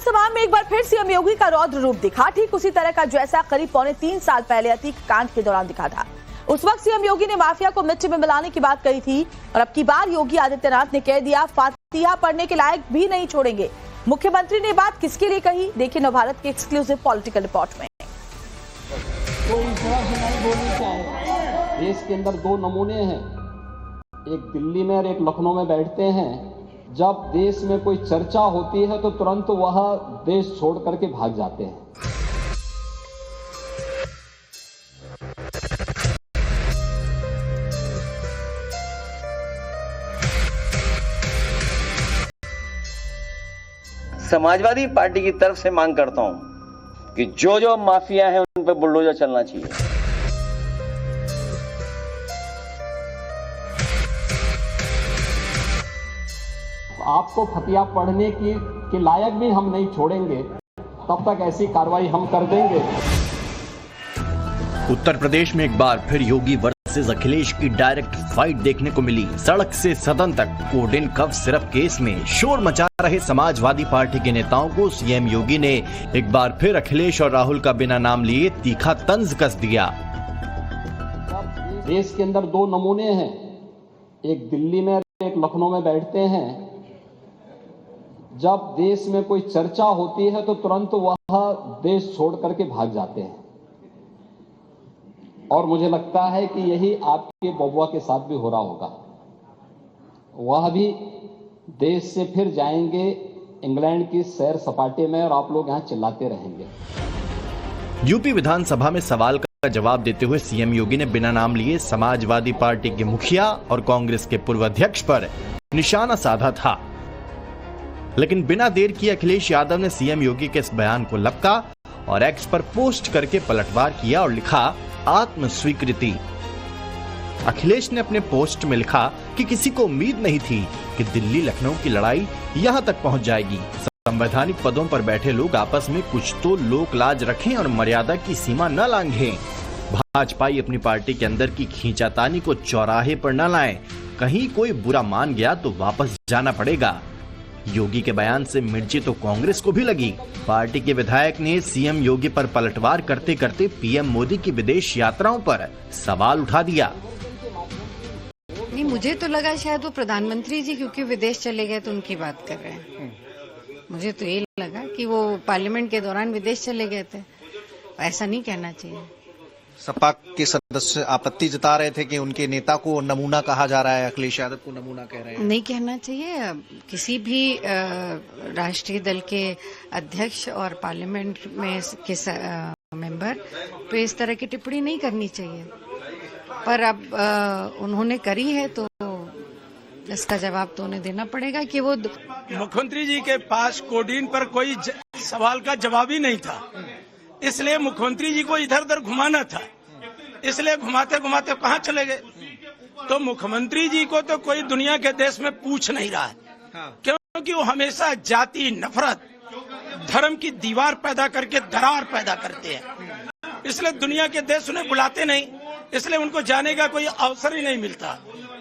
विधानसभा में एक बार फिर सीएम योगी का रौद्र रूप दिखा, ठीक उसी तरह का जैसा करीब पौने 3 साल पहले अतीक कांड के दौरान दिखा था। उस वक्त सीएम योगी ने माफिया को मिट्टी में मिलाने की बात कही थी और अब की बार योगी आदित्यनाथ ने कह दिया फातिहा पढ़ने के लायक भी नहीं छोड़ेंगे। मुख्यमंत्री ने बात किसके लिए कही, देखिए नवभारत के एक्सक्लूसिव पॉलिटिकल रिपोर्ट में। तो इस तरह से नहीं बोलनी चाहिए। देश के अंदर 2 नमूने हैं, एक दिल्ली में और एक लखनऊ में बैठते हैं। जब देश में कोई चर्चा होती है तो तुरंत वह देश छोड़ करके भाग जाते हैं। समाजवादी पार्टी की तरफ से मांग करता हूं कि जो माफिया हैं उन पर बुलडोजर चलना चाहिए। आपको फतिहा पढ़ने के लायक भी हम नहीं छोड़ेंगे, तब तक ऐसी कार्रवाई हम कर देंगे। उत्तर प्रदेश में एक बार फिर योगी वर्सेस अखिलेश की डायरेक्ट फाइट देखने को मिली। सड़क से सदन तक कोड इन कफ सिरप केस में शोर मचा रहे समाजवादी पार्टी के नेताओं को सीएम योगी ने एक बार फिर अखिलेश और राहुल का बिना नाम लिए तीखा तंज कस दिया। देश के अंदर 2 नमूने हैं, एक दिल्ली में और एक लखनऊ में बैठते हैं। जब देश में कोई चर्चा होती है तो तुरंत वह देश छोड़ करके भाग जाते हैं और मुझे लगता है कि यही आपके बबुआ के साथ भी हो रहा होगा। वह भी देश से फिर जाएंगे इंग्लैंड की सैर सपाटे में और आप लोग यहां चिल्लाते रहेंगे। यूपी विधानसभा में सवाल का जवाब देते हुए सीएम योगी ने बिना नाम लिए समाजवादी पार्टी के मुखिया और कांग्रेस के पूर्व अध्यक्ष पर निशाना साधा था, लेकिन बिना देर किए अखिलेश यादव ने सीएम योगी के इस बयान को लपका और एक्स पर पोस्ट करके पलटवार किया और लिखा आत्म स्वीकृति। अखिलेश ने अपने पोस्ट में लिखा कि किसी को उम्मीद नहीं थी कि दिल्ली लखनऊ की लड़ाई यहां तक पहुंच जाएगी। संवैधानिक पदों पर बैठे लोग आपस में कुछ तो लोक लाज रखें और मर्यादा की सीमा न लांघें। भाजपाई अपनी पार्टी के अंदर की खींचातानी को चौराहे पर न लाएं। कहीं कोई बुरा मान गया तो वापस जाना पड़ेगा। योगी के बयान से मिर्ची तो कांग्रेस को भी लगी। पार्टी के विधायक ने सीएम योगी पर पलटवार करते करते पीएम मोदी की विदेश यात्राओं पर सवाल उठा दिया। नहीं, मुझे तो लगा शायद वो प्रधानमंत्री जी क्योंकि विदेश चले गए तो उनकी बात कर रहे हैं। मुझे तो ये लगा कि वो पार्लियामेंट के दौरान विदेश चले गए थे। ऐसा नहीं कहना चाहिए। सपा के सदस्य आपत्ति जता रहे थे कि उनके नेता को नमूना कहा जा रहा है, अखिलेश यादव को नमूना कह रहे हैं। नहीं कहना चाहिए। किसी भी राष्ट्रीय दल के अध्यक्ष और पार्लियामेंट में के मेंबर पे इस तरह की टिप्पणी नहीं करनी चाहिए, पर अब उन्होंने करी है तो इसका जवाब तो उन्हें देना पड़ेगा कि वो मुख्यमंत्री जी के पास कोडीन पर कोई सवाल का जवाब ही नहीं था, इसलिए मुख्यमंत्री जी को इधर उधर घुमाना था, इसलिए घुमाते घुमाते कहाँ चले गए। तो मुख्यमंत्री जी को तो कोई दुनिया के देश में पूछ नहीं रहा है, क्योंकि वो हमेशा जाति नफरत धर्म की दीवार पैदा करके दरार पैदा करते हैं। इसलिए दुनिया के देश उन्हें बुलाते नहीं, इसलिए उनको जाने का कोई अवसर ही नहीं मिलता।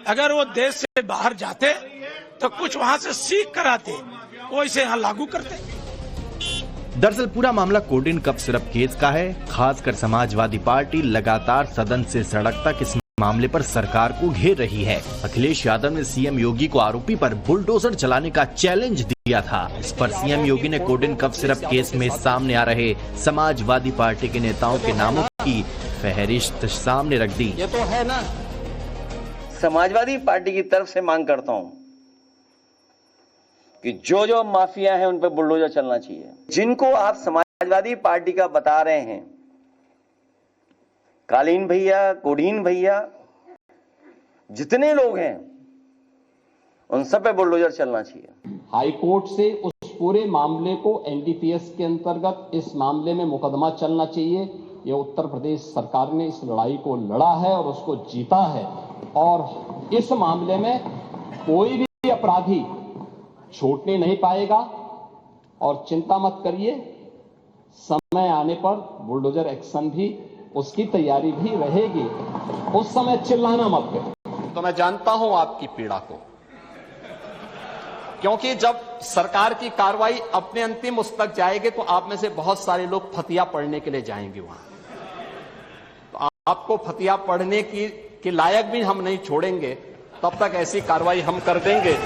अगर वो देश से बाहर जाते तो कुछ वहाँ से सीख कर आते, वो इसे यहाँ लागू करते। दरअसल पूरा मामला कोड इन कफ सिरप केस का है। खासकर समाजवादी पार्टी लगातार सदन से सड़क तक इस मामले पर सरकार को घेर रही है। अखिलेश यादव ने सीएम योगी को आरोपी पर बुलडोजर चलाने का चैलेंज दिया था। इस पर सीएम योगी ने कोड इन कफ सिरप केस में सामने आ रहे समाजवादी पार्टी के नेताओं के नामों की फहरिस्त सामने रख दी। ये तो है ना, समाजवादी पार्टी की तरफ से मांग करता हूं कि जो माफिया हैं उन पर बुलडोजर चलना चाहिए। जिनको आप समाजवादी पार्टी का बता रहे हैं, कालीन भैया, कोडीन भैया, जितने लोग हैं उन सब पे बुलडोजर चलना चाहिए। हाई कोर्ट से उस पूरे मामले को एनडीपीएस के अंतर्गत इस मामले में मुकदमा चलना चाहिए। ये उत्तर प्रदेश सरकार ने इस लड़ाई को लड़ा है और उसको जीता है, और इस मामले में कोई भी अपराधी छूटने नहीं पाएगा। और चिंता मत करिए, समय आने पर बुलडोजर एक्शन भी, उसकी तैयारी भी रहेगी। उस समय चिल्लाना मत करो। तो मैं जानता हूं आपकी पीड़ा को, क्योंकि जब सरकार की कार्रवाई अपने अंतिम उस तक जाएगी तो आप में से बहुत सारे लोग फतिया पढ़ने के लिए जाएंगे वहां, तो आपको फतिया पढ़ने के लायक भी हम नहीं छोड़ेंगे, तब तक ऐसी कार्रवाई हम कर देंगे।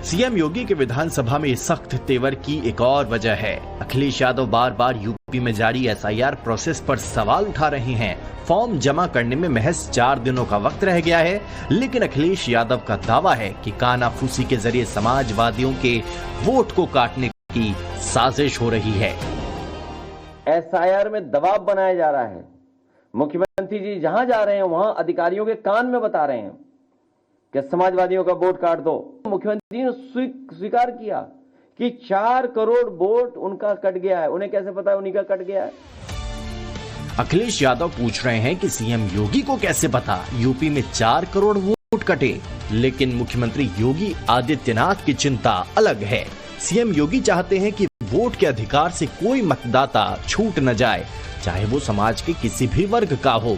सीएम योगी के विधानसभा में सख्त तेवर की एक और वजह है। अखिलेश यादव बार बार यूपी में जारी एसआईआर प्रोसेस पर सवाल उठा रहे हैं। फॉर्म जमा करने में महज 4 दिनों का वक्त रह गया है, लेकिन अखिलेश यादव का दावा है कि कानाफूसी के जरिए समाजवादियों के वोट को काटने की साजिश हो रही है। एसआईआर में दबाव बनाया जा रहा है। मुख्यमंत्री जी जहां जा रहे हैं वहां अधिकारियों के कान में बता रहे हैं कि समाजवादियों का वोट काट दो। मुख्यमंत्री ने स्वीकार किया कि 4 करोड़ वोट उनका कट गया है। उन्हें कैसे पता है उन्हीं का कट गया है? अखिलेश यादव पूछ रहे हैं कि सीएम योगी को कैसे पता यूपी में 4 करोड़ वोट कटे, लेकिन मुख्यमंत्री योगी आदित्यनाथ की चिंता अलग है। सीएम योगी चाहते हैं कि वोट के अधिकार से कोई मतदाता छूट न जाए, चाहे वो समाज के किसी भी वर्ग का हो,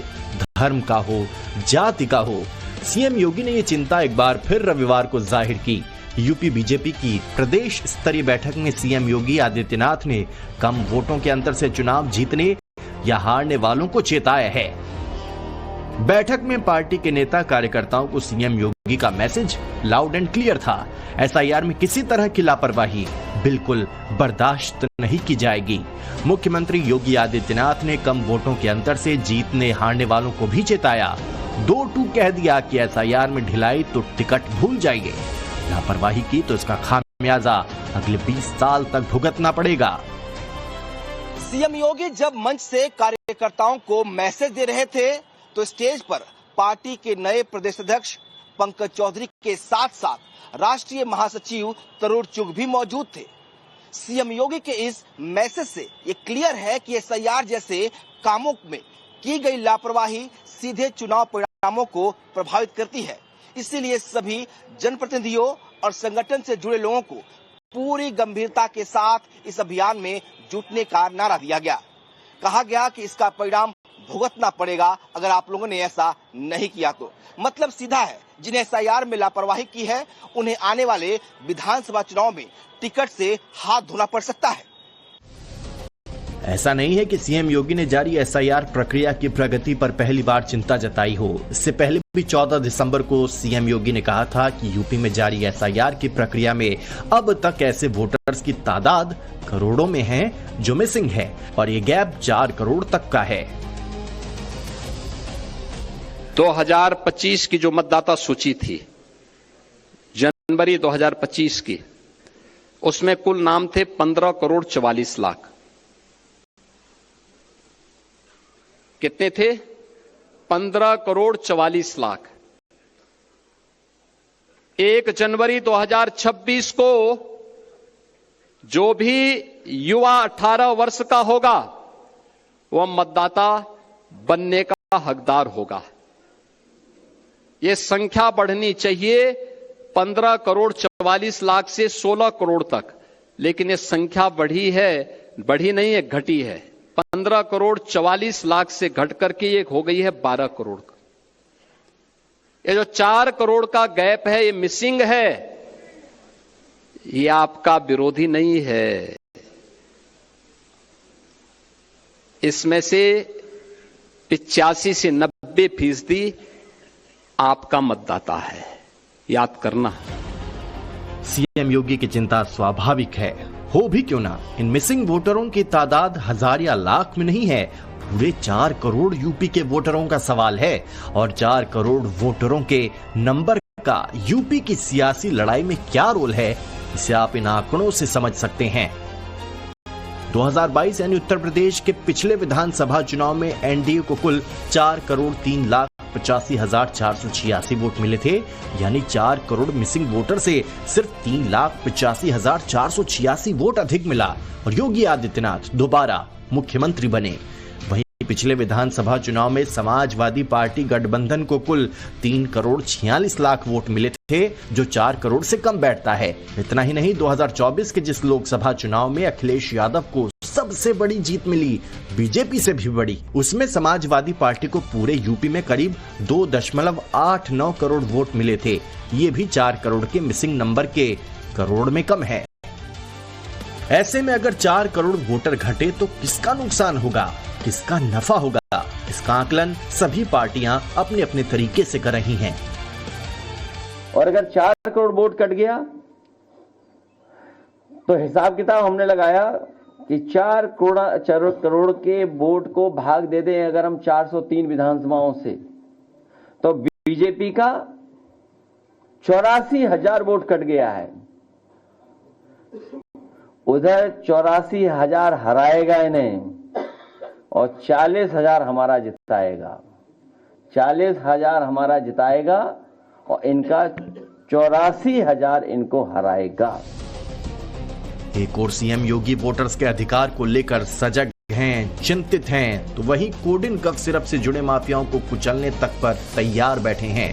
धर्म का हो, जाति का हो। सीएम योगी ने ये चिंता एक बार फिर रविवार को जाहिर की। यूपी बीजेपी की प्रदेश स्तरीय बैठक में सीएम योगी आदित्यनाथ ने कम वोटों के अंतर से चुनाव जीतने या हारने वालों को चेताया है। बैठक में पार्टी के नेता कार्यकर्ताओं को सीएम योगी का मैसेज लाउड एंड क्लियर था। एसआईआर में किसी तरह की लापरवाही बिल्कुल बर्दाश्त नहीं की जाएगी। मुख्यमंत्री योगी आदित्यनाथ ने कम वोटों के अंतर से जीतने हारने वालों को भी चेताया। 2-2 कह दिया कि एसआईआर में ढिलाई तो टिकट भूल जाएंगे, लापरवाही की तो इसका खामियाजा अगले 20 साल तक भुगतना पड़ेगा। सीएम योगी जब मंच से कार्यकर्ताओं को मैसेज दे रहे थे तो स्टेज पर पार्टी के नए प्रदेश अध्यक्ष पंकज चौधरी के साथ साथ राष्ट्रीय महासचिव तरुण चुग भी मौजूद थे। सीएम योगी के इस मैसेज से ये क्लियर है कि एसआईआर जैसे कामों में की गई लापरवाही सीधे चुनाव परिणामों को प्रभावित करती है। इसीलिए सभी जनप्रतिनिधियों और संगठन से जुड़े लोगों को पूरी गंभीरता के साथ इस अभियान में जुटने का नारा दिया गया। कहा गया कि इसका परिणाम भुगतना पड़ेगा अगर आप लोगों ने ऐसा नहीं किया तो। मतलब सीधा है, जिन्हें एसआईआर में लापरवाही की है उन्हें आने वाले विधानसभा चुनाव में टिकट से हाथ धोना पड़ सकता है। ऐसा नहीं है कि सीएम योगी ने जारी एसआईआर प्रक्रिया की प्रगति पर पहली बार चिंता जताई हो। इससे पहले भी 14 दिसंबर को सीएम योगी ने कहा था कि यूपी में जारी एसआईआर की प्रक्रिया में अब तक ऐसे वोटर्स की तादाद करोड़ों में है जो मिसिंग है, और ये गैप 4 करोड़ तक का है। 2025 की जो मतदाता सूची थी जनवरी 2025 की, उसमें कुल नाम थे 15 करोड़ 44 लाख। कितने थे? 15 करोड़ 44 लाख। 1 जनवरी 2026 को जो भी युवा 18 वर्ष का होगा वह मतदाता बनने का हकदार होगा। यह संख्या बढ़नी चाहिए 15 करोड़ 44 लाख से 16 करोड़ तक, लेकिन यह संख्या बढ़ी नहीं है, घटी है। 15 करोड़ 44 लाख से घट करके ये हो गई है 12 करोड़। ये जो 4 करोड़ का गैप है, ये मिसिंग है, ये आपका विरोधी नहीं है। इसमें से 85 से 90% आपका मतदाता है, याद करना। सीएम योगी की चिंता स्वाभाविक है, हो भी क्यों ना। इन मिसिंग वोटरों की तादाद हजार या लाख में नहीं है, पूरे 4 करोड़ यूपी के वोटरों का सवाल है। और 4 करोड़ वोटरों के नंबर का यूपी की सियासी लड़ाई में क्या रोल है, इसे आप इन आंकड़ों से समझ सकते हैं। 2022 यानी उत्तर प्रदेश के पिछले विधानसभा चुनाव में एनडीए को कुल 4 करोड़ 3,85,486 वोट मिले थे, यानी 4 करोड़ मिसिंग वोटर से सिर्फ 3,85,486 वोट अधिक मिला और योगी आदित्यनाथ दोबारा मुख्यमंत्री बने। वहीं पिछले विधानसभा चुनाव में समाजवादी पार्टी गठबंधन को कुल 3 करोड़ 46 लाख वोट मिले थे, जो 4 करोड़ से कम बैठता है। इतना ही नहीं, 2024 के जिस लोकसभा चुनाव में अखिलेश यादव को सबसे बड़ी जीत मिली, बीजेपी से भी बड़ी, उसमें समाजवादी पार्टी को पूरे यूपी में करीब 2.89 करोड़ वोट मिले थे। ये भी 4 करोड़ के मिसिंग नंबर के करोड़ में कम है। ऐसे में अगर 4 करोड़ वोटर घटे तो किसका नुकसान होगा, किसका नफा होगा, इसका आकलन सभी पार्टियां अपने अपने तरीके से कर रही हैं। और अगर 4 करोड़ वोट कट गया तो हिसाब किताब हमने लगाया कि 4 करोड़ के वोट को भाग दे दें अगर हम 403 विधानसभाओं से, तो बीजेपी का 84,000 वोट कट गया है। उधर 84,000 हराएगा इन्हें और 40,000 हमारा जिताएगा। 40,000 हमारा जिताएगा और इनका 84,000 इनको हराएगा। एक और सीएम योगी वोटर्स के अधिकार को लेकर सजग हैं, चिंतित हैं, तो वहीं कोडिन कफ सिरप से जुड़े माफियाओं को कुचलने तक पर तैयार बैठे हैं।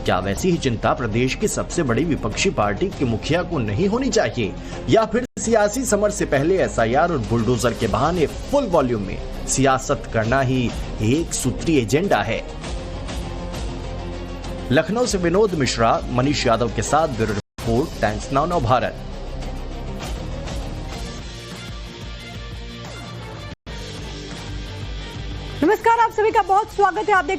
क्या वैसी ही चिंता प्रदेश की सबसे बड़ी विपक्षी पार्टी के मुखिया को नहीं होनी चाहिए, या फिर सियासी समर से पहले एसआईआर और बुलडोजर के बहाने फुल वॉल्यूम में सियासत करना ही एक सूत्रीय एजेंडा है? लखनऊ से विनोद मिश्रा, मनीष यादव के साथ ब्यूरो रिपोर्ट, टाइम्स नाउ नव भारत। नमस्कार, आप सभी का बहुत स्वागत है। आप देख